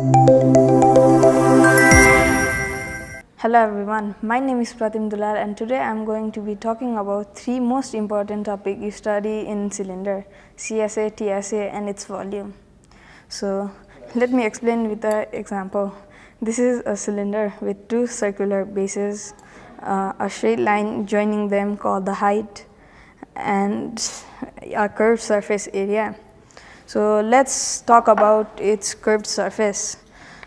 Hello everyone, my name is Pratim Dulal and today I am going to be talking about three most important topics you study in cylinder, CSA, TSA and its volume. So let me explain with an example. This is a cylinder with two circular bases, a straight line joining them called the height, and a curved surface area. So let's talk about its curved surface.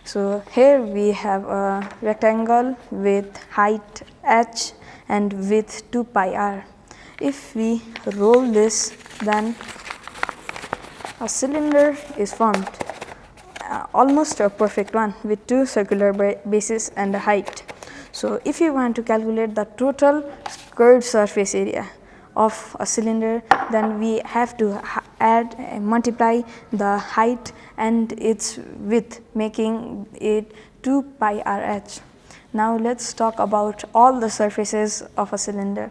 So here we have a rectangle with height h and width 2 pi r. If we roll this, then a cylinder is formed, almost a perfect one with two circular bases and a height. So if you want to calculate the total curved surface area of a cylinder, then we have to multiply the height and its width, making it 2 pi RH. Now let's talk about all the surfaces of a cylinder.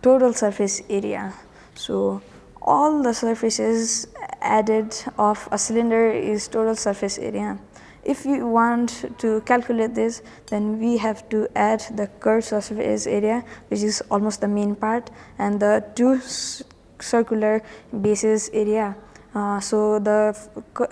Total surface area. So all the surfaces added of a cylinder is total surface area. If we want to calculate this, then we have to add the curved surface area, which is almost the main part, and the two circular bases area. So the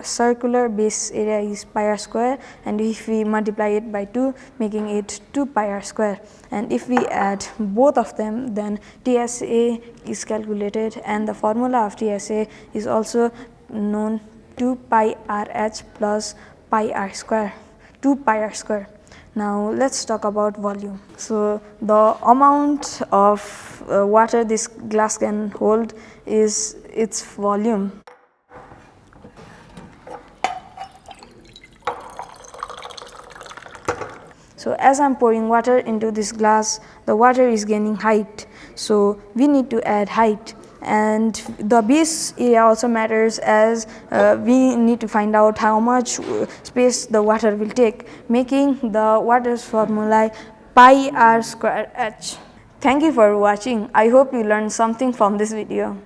circular base area is pi r square, and if we multiply it by 2, making it 2 pi r square, and if we add both of them, then TSA is calculated, and the formula of TSA is also known 2 pi RH plus pi r square, 2 pi r square. Now let's talk about volume. So the amount of water this glass can hold is its volume. So as I'm pouring water into this glass, the water is gaining height. So we need to add height. And the base area also matters, as we need to find out how much space the water will take, making the water's formula pi r square h. Thank you for watching. I hope you learned something from this video.